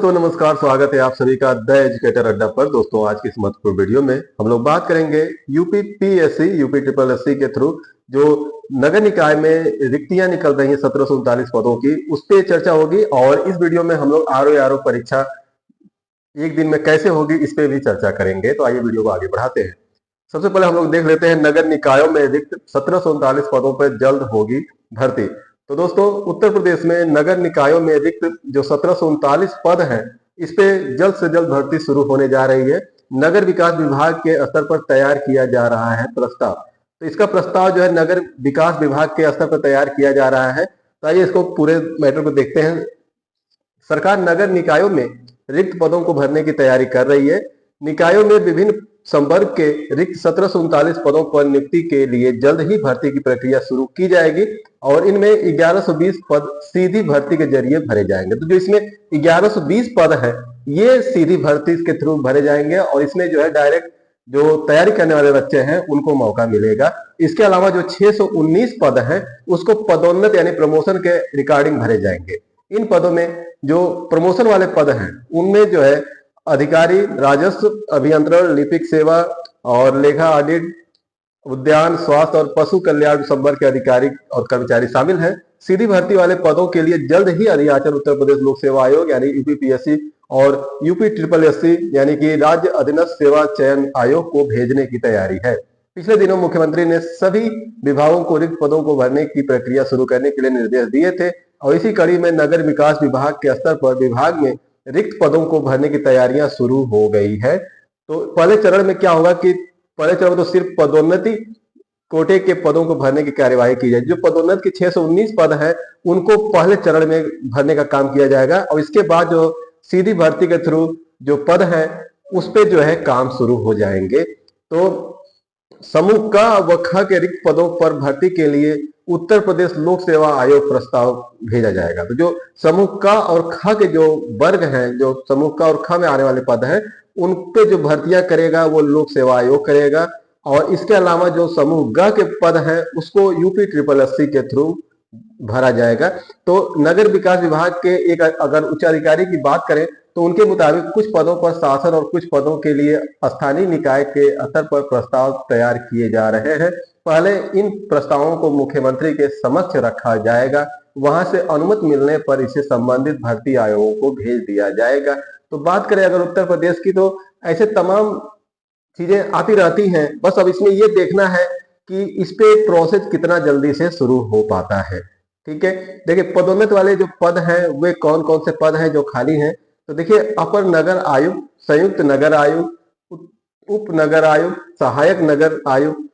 दोस्तों नमस्कार, स्वागत है आप सभी का द एजुकेटर अड्डा पर। दोस्तों आज की इस महत्वपूर्ण वीडियो में हम लोग बात करेंगे UP PSC UP triple SC के थ्रू जो नगर निकाय में रिक्तियां निकल रही हैं 1739 पदों की, उस पर चर्चा होगी। और इस वीडियो में हम लोग आरओ परीक्षा एक दिन में कैसे होगी इस पे भी चर्चा करेंगे। तो आइए वीडियो को आगे बढ़ाते हैं। सबसे पहले हम लोग देख लेते हैं नगर निकायों में रिक्त 1739 पदों पर जल्द होगी भर्ती। तो दोस्तों उत्तर प्रदेश में नगर निकायों में रिक्त जो 1739 पद हैं, इस पे जल्द से जल्द भर्ती शुरू होने जा रही है। नगर विकास विभाग के स्तर पर तैयार किया जा रहा है प्रस्ताव। तो इसका प्रस्ताव जो है नगर विकास विभाग के स्तर पर तैयार किया जा रहा है। तो आइए इसको पूरे मैटर को देखते हैं। सरकार नगर निकायों में रिक्त पदों को भरने की तैयारी कर रही है। निकायों में विभिन्न संवर्ग के रिक्त 1739 पदों पर नियुक्ति के लिए जल्द ही भर्ती की प्रक्रिया शुरू की जाएगी और इनमें 1120 पद सीधी भर्ती के जरिए भरे जाएंगे। तो जो इसमें 1120 पद है ये सीधी भर्ती के थ्रू भरे जाएंगे और इसमें जो है डायरेक्ट जो तैयारी करने वाले बच्चे हैं उनको मौका मिलेगा। इसके अलावा जो 619 पद हैं उसको पदोन्नत यानी प्रमोशन के रिगार्डिंग भरे जाएंगे। इन पदों में जो प्रमोशन वाले पद हैं उनमें जो है अधिकारी, राजस्व, अभियंत्रण, लिपिक सेवा और लेखा ऑडिट, उद्यान, स्वास्थ्य और पशु कल्याण संवर्ग के अधिकारी और कर्मचारी शामिल हैं। सीधी भर्ती वाले पदों के लिए जल्द ही अरुणाचल उत्तर प्रदेश लोक सेवा आयोग यानी यूपीपीएससी और यूपी ट्रिपल एससी यानी कि राज्य अधीनस्थ सेवा चयन आयोग को भेजने की तैयारी है। पिछले दिनों मुख्यमंत्री ने सभी विभागों को रिक्त पदों को भरने की प्रक्रिया शुरू करने के लिए निर्देश दिए थे और इसी कड़ी में नगर विकास विभाग के स्तर पर विभाग में रिक्त पदों को भरने की तैयारियां शुरू हो गई है। तो पहले चरण में क्या होगा कि पहले चरण में तो सिर्फ पदोन्नति कोटे के पदों को भरने की कार्यवाही की जाएगी। जो पदोन्नत के 619 पद है उनको पहले चरण में भरने का काम किया जाएगा और इसके बाद जो सीधी भर्ती के थ्रू जो पद है उस पर जो है काम शुरू हो जाएंगे। तो समूह क व ख के रिक्त पदों पर भर्ती के लिए उत्तर प्रदेश लोक सेवा आयोग प्रस्ताव भेजा जाएगा। तो जो समूह क और ख के जो वर्ग हैं, जो समूह क और ख में आने वाले पद हैं उन पे जो भर्तियां करेगा वो लोक सेवा आयोग करेगा और इसके अलावा जो समूह ग के पद हैं उसको यूपी ट्रिपल एससी के थ्रू भरा जाएगा। तो नगर विकास विभाग के एक अगर उच्च अधिकारी की बात करें तो उनके मुताबिक कुछ पदों पर शासन और कुछ पदों के लिए स्थानीय निकाय के स्तर पर प्रस्ताव तैयार किए जा रहे हैं। पहले इन प्रस्तावों को मुख्यमंत्री के समक्ष रखा जाएगा, वहां से अनुमति मिलने पर इसे संबंधित भर्ती आयोगों को भेज दिया जाएगा। तो बात करें अगर उत्तर प्रदेश की तो ऐसे तमाम चीजें आती रहती हैं, बस अब इसमें ये देखना है कि इस पे प्रोसेस कितना जल्दी से शुरू हो पाता है। ठीक है, देखिए पदोन्नत वाले जो पद हैं वे कौन कौन से पद हैं जो खाली हैं। तो देखिए अपर नगर आयुक्त, संयुक्त नगर आयुक्त, उप नगर आयुक्त, सहायक नगर आयुक्त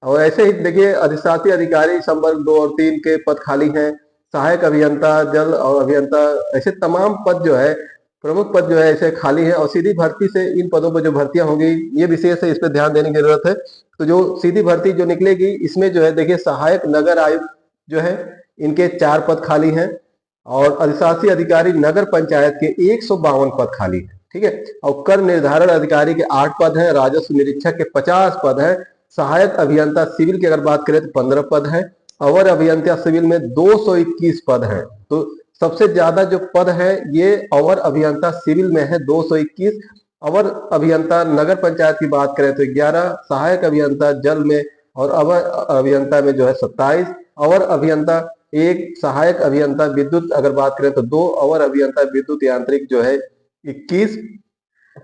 और ऐसे ही देखिए अधिशासी अधिकारी संवर्ग 2 और 3 के पद खाली हैं। सहायक अभियंता, जल और अभियंता, ऐसे तमाम पद जो है प्रमुख पद जो है ऐसे खाली है और सीधी भर्ती से इन पदों पर जो भर्तियां होंगी ये विशेष है, इस पर ध्यान देने की जरूरत है। तो जो सीधी भर्ती जो निकलेगी इसमें जो है देखिए सहायक नगर आयुक्त जो है इनके 4 पद खाली हैं और अधिशासी अधिकारी नगर पंचायत के 152 पद खाली है। ठीक है, और कर निर्धारण अधिकारी के 8 पद हैं, राजस्व निरीक्षक के 50 पद हैं, सहायक अभियंता सिविल की अगर बात करें तो 15 पद हैं, अवर अभियंता सिविल में 221 पद हैं। तो सबसे ज्यादा जो पद है ये अवर अभियंता सिविल में है 221। अवर अभियंता नगर पंचायत की बात करें तो 11, सहायक अभियंता जल में और अवर अभियंता में जो है 27, अवर अभियंता 1, सहायक अभियंता विद्युत अगर बात करें तो 2, अवर अभियंता विद्युत यांत्रिक जो है 21,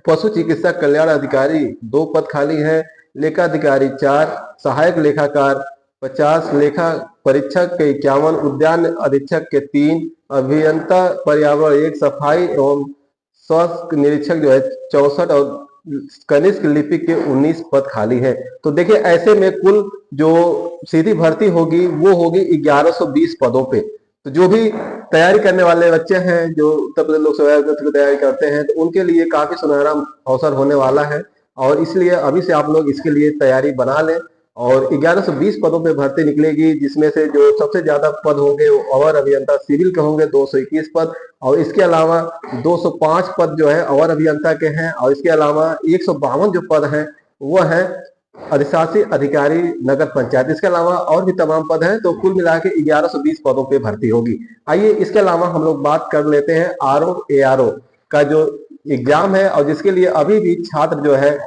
पशु चिकित्सा कल्याण अधिकारी 2 पद खाली हैं, लेखा अधिकारी 4, सहायक लेखाकार 50, लेखा परीक्षक के 51, उद्यान अधीक्षक के 3, अभियंता पर्यावरण 1, सफाई एवं स्वास्थ्य निरीक्षक जो है 64 और कनिष्ठ लिपिक के 19 पद खाली है। तो देखिए ऐसे में कुल जो सीधी भर्ती होगी वो होगी 1120 पदों पे। तो जो भी तैयारी करने वाले बच्चे हैं जो उत्तर प्रदेश लोक सेवा आयोग की तैयारी करते हैं तो उनके लिए काफी सुनहरा अवसर होने वाला है और इसलिए अभी से आप लोग इसके लिए तैयारी बना लें। और 1120 पदों पे भर्ती निकलेगी जिसमें से जो सबसे ज्यादा पद होंगे वो अवर अभियंता सिविल के होंगे 221 पद और इसके अलावा 205 पद जो है अवर अभियंता के हैं और इसके अलावा 152 जो पद हैं वो हैं अधिशासी अधिकारी नगर पंचायत। इसके अलावा और भी तमाम पद हैं, तो कुल मिला के 1120 पदों पे भर्ती होगी। आइए इसके अलावा हम लोग बात कर लेते हैं आरओ एआरओ का जो एग्जाम है और जिसके लिए अभी भी छात्र जो है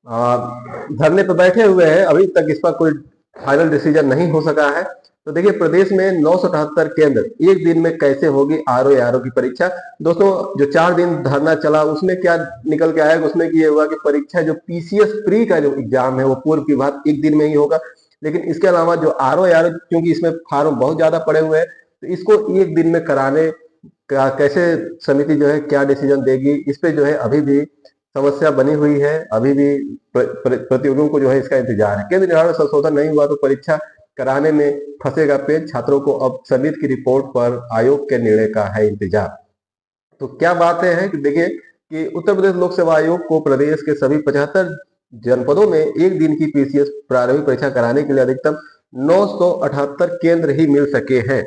धरने पर बैठे हुए हैं, अभी तक इस पर कोई फाइनल डिसीजन नहीं हो सका है। तो देखिए प्रदेश में 978 केंद्र, एक दिन में कैसे होगी आरओ आरओ की परीक्षा। दोस्तों जो 4 दिन धरना चला उसमें क्या निकल के आया, उसमें ये हुआ कि परीक्षा जो पीसीएस प्री का जो एग्जाम है वो पूर्व की बात एक दिन में ही होगा। लेकिन इसके अलावा जो आरओ आरओ, क्योंकि इसमें फार्म बहुत ज्यादा पड़े हुए हैं, तो इसको एक दिन में कराने का कैसे समिति जो है क्या डिसीजन देगी, इस पे जो है अभी भी समस्या बनी हुई है। अभी भी प्रतियोगियों को जो है इसका इंतजार है। केंद्र निर्धारण संशोधन नहीं हुआ तो परीक्षा कराने में फंसेगा पेच, छात्रों को अब समिति की रिपोर्ट पर आयोग के निर्णय का है इंतजार। तो क्या बातें हैं कि देखिए कि उत्तर प्रदेश लोक सेवा आयोग को प्रदेश के सभी 75 जनपदों में एक दिन की पीसीएस प्रारंभिक परीक्षा कराने के लिए अधिकतम 978 केंद्र ही मिल सके हैं।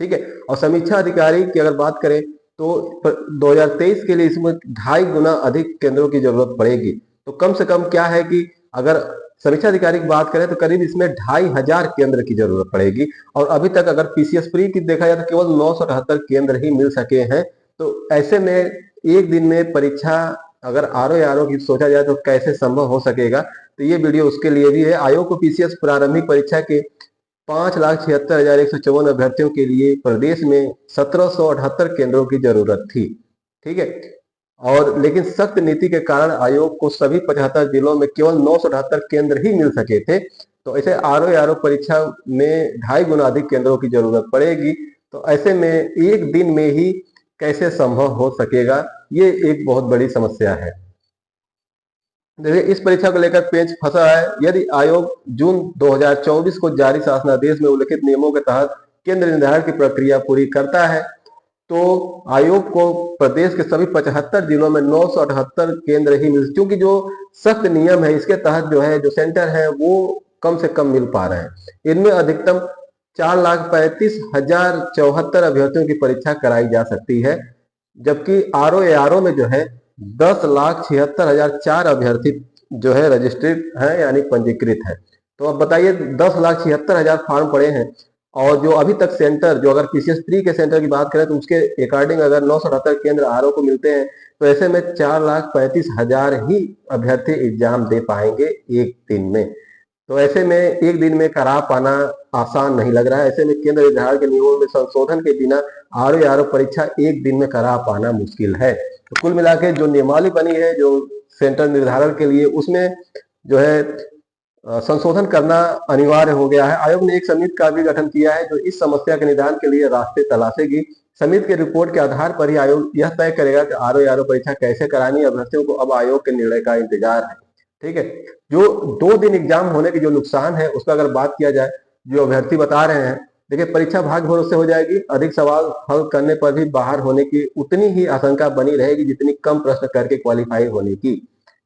ठीक है, और समीक्षा अधिकारी की अगर बात करें तो 2023 के लिए इसमें 2.5 गुना अधिक केंद्रों की जरूरत पड़ेगी। तो कम से कम क्या है कि अगर समीक्षा अधिकारी की बात करें तो करीब इसमें 2,500 केंद्र की जरूरत पड़ेगी। और अभी तक अगर पीसीएस प्री की देखा जाए तो केवल 978 केंद्र ही मिल सके हैं। तो ऐसे में एक दिन में परीक्षा अगर आरओ की सोचा जाए तो कैसे संभव हो सकेगा। तो ये वीडियो उसके लिए भी है। आयोग को पीसीएस प्रारंभिक परीक्षा के 5,76,154 अभ्यर्थियों के लिए प्रदेश में 1,778 केंद्रों की जरूरत थी। ठीक है, और लेकिन सख्त नीति के कारण आयोग को सभी 75 जिलों में केवल 978 केंद्र ही मिल सके थे। तो ऐसे आरओ परीक्षा में 2.5 गुना अधिक केंद्रों की जरूरत पड़ेगी। तो ऐसे में एक दिन में ही कैसे संभव हो सकेगा, ये एक बहुत बड़ी समस्या है। देखिए इस परीक्षा को लेकर पेच फंसा है। यदि आयोग जून 2024 को जारी शासनादेश में उल्लिखित नियमों के तहत केंद्र निर्धारण की प्रक्रिया पूरी करता है तो आयोग को प्रदेश के सभी 75 जिलों में 978 केंद्र ही मिल, क्योंकि जो सख्त नियम है इसके तहत जो है जो सेंटर है वो कम से कम मिल पा रहे हैं। इनमें अधिकतम 4,35,074 अभ्यर्थियों की परीक्षा कराई जा सकती है, जबकि आरओ में जो है 10,76,004 अभ्यर्थी जो है रजिस्ट्रेड है यानी पंजीकृत है। तो अब बताइए 10,76,000 फॉर्म पड़े हैं और जो अभी तक सेंटर, जो अगर पीसीएस प्री के सेंटर की बात करें तो उसके अकॉर्डिंग अगर 978 केंद्र आरओ को मिलते हैं तो ऐसे में 4,35,000 ही अभ्यर्थी एग्जाम दे पाएंगे एक दिन में। तो ऐसे में एक दिन में करा पाना आसान नहीं लग रहा है। ऐसे में केंद्र निर्धारण के नियमों में संशोधन के बिना आरओ परीक्षा एक दिन में करा पाना मुश्किल है। तो कुल मिला के जो नियमावली बनी है जो सेंटर निर्धारण के लिए, उसमें जो है संशोधन करना अनिवार्य हो गया है। आयोग ने एक समिति का भी गठन किया है जो इस समस्या के निदान के लिए रास्ते तलाशेगी। समिति की रिपोर्ट के आधार पर ही आयोग यह तय करेगा कि आरओ परीक्षा कैसे करानी है। अभ्यर्थियों को अब आयोग के निर्णय का इंतजार है। ठीक है, जो 2 दिन एग्जाम होने के जो नुकसान है उसका अगर बात किया जाए, जो अभ्यर्थी बता रहे हैं, देखिए परीक्षा भाग्य भरोसे हो जाएगी। अधिक सवाल हल करने पर भी बाहर होने की उतनी ही आशंका बनी रहेगी जितनी कम प्रश्न करके क्वालिफाई होने की।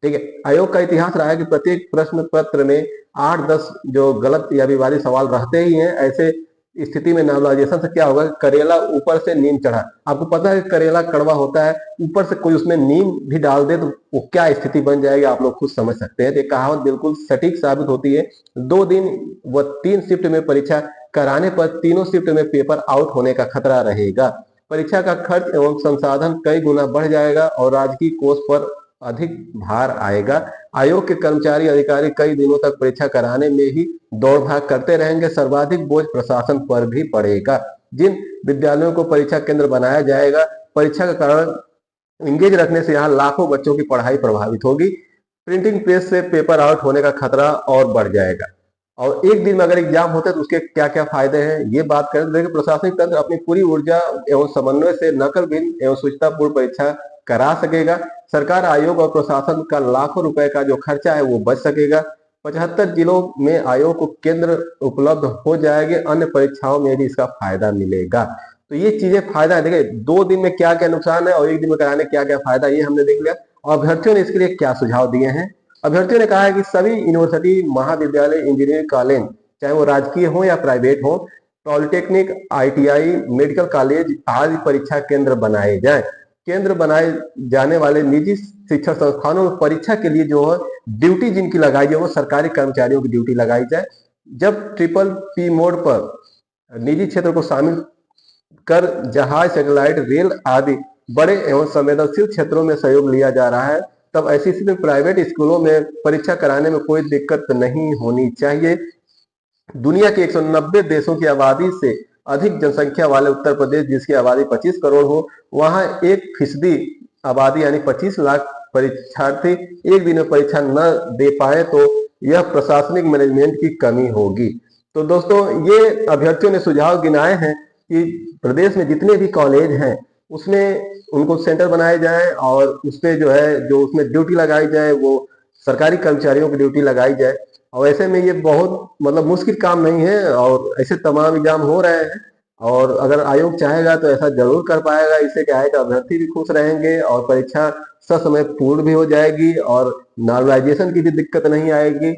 ठीक है, आयोग का इतिहास रहा है कि प्रत्येक प्रश्न पत्र में 8-10 जो गलत या विवादित सवाल रहते ही हैं। ऐसे स्थिति में नॉर्मलाइजेशन से क्या होगा, करेला ऊपर से नीम चढ़ा। आपको पता है करेला कड़वा होता है, ऊपर से कोई उसमें नीम भी डाल दे तो वो क्या स्थिति बन जाएगी आप लोग खुद समझ सकते हैं। तो कहावत बिल्कुल सटीक साबित होती है। 2 दिन व 3 शिफ्ट में परीक्षा कराने पर तीनों शिफ्ट में पेपर आउट होने का खतरा रहेगा। परीक्षा का खर्च एवं संसाधन कई गुना बढ़ जाएगा और राजकीय कोष पर अधिक भार आएगा। आयोग के कर्मचारी अधिकारी कई दिनों तक परीक्षा कराने में ही दौड़ भाग करते रहेंगे। सर्वाधिक बोझ प्रशासन पर भी पड़ेगा। जिन विद्यालयों को परीक्षा केंद्र बनाया जाएगा, परीक्षा के कारण इंगेज रखने से यहाँ लाखों बच्चों की पढ़ाई प्रभावित होगी। प्रिंटिंग प्रेस से पेपर आउट होने का खतरा और बढ़ जाएगा। और एक दिन में अगर एग्जाम होते तो उसके क्या क्या फायदे हैं ये बात करें तो देखिए प्रशासनिक तंत्र अपनी पूरी ऊर्जा एवं समन्वय से नकल भिन्न एवं सूचितापूर्ण परीक्षा करा सकेगा। सरकार, आयोग और प्रशासन का लाखों रुपए का जो खर्चा है वो बच सकेगा। 75 जिलों में आयोग को केंद्र उपलब्ध हो जाएंगे। अन्य परीक्षाओं में भी इसका फायदा मिलेगा। तो ये चीजें फायदा है। देखिए 2 दिन में क्या क्या नुकसान है और एक दिन में कराने क्या क्या फायदा, ये हमने देख लिया। और अभ्यर्थियों ने इसके लिए क्या सुझाव दिए हैं। अभ्यर्थियों ने कहा है कि सभी यूनिवर्सिटी, महाविद्यालय, इंजीनियरिंग कॉलेज, चाहे वो राजकीय हो या प्राइवेट हो, पॉलिटेक्निक, आईटीआई, मेडिकल कॉलेज आदि परीक्षा केंद्र बनाए जाए। केंद्र बनाए जाने वाले निजी शिक्षण संस्थानों में परीक्षा के लिए जो है ड्यूटी जिनकी लगाई जाए वो सरकारी कर्मचारियों की ड्यूटी लगाई जाए। जब PPP मोड पर निजी क्षेत्र को शामिल कर जहाज, सैटेलाइट, रेल आदि बड़े एवं संवेदनशील क्षेत्रों में सहयोग लिया जा रहा है, तब ऐसी स्थिति में प्राइवेट स्कूलों में परीक्षा कराने में कोई दिक्कत नहीं होनी चाहिए। दुनिया के 190 देशों की आबादी से अधिक जनसंख्या वाले उत्तर प्रदेश, जिसकी आबादी 25 करोड़ हो, वहां 1% आबादी यानी 25 लाख परीक्षार्थी एक दिन में परीक्षा न दे पाए तो यह प्रशासनिक मैनेजमेंट की कमी होगी। तो दोस्तों, ये अभ्यर्थियों ने सुझाव गिनाए हैं कि प्रदेश में जितने भी कॉलेज हैं उसमें उनको सेंटर बनाए जाए और उसपे जो है जो उसमें ड्यूटी लगाई जाए वो सरकारी कर्मचारियों की ड्यूटी लगाई जाए। और ऐसे में ये बहुत मतलब मुश्किल काम नहीं है और ऐसे तमाम एग्जाम हो रहे हैं और अगर आयोग चाहेगा तो ऐसा जरूर कर पाएगा। इससे क्या है कि अभ्यर्थी भी खुश रहेंगे और परीक्षा ससमय पूर्ण भी हो जाएगी और नॉर्मलाइजेशन की भी दिक्कत नहीं आएगी।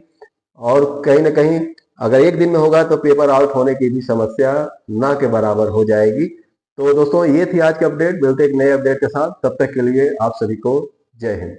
और कहीं ना कहीं अगर एक दिन में होगा तो पेपर आउट होने की भी समस्या ना के बराबर हो जाएगी। तो दोस्तों, ये थी आज की अपडेट। मिलते एक नए अपडेट के साथ, तब तक के लिए आप सभी को जय हिंद।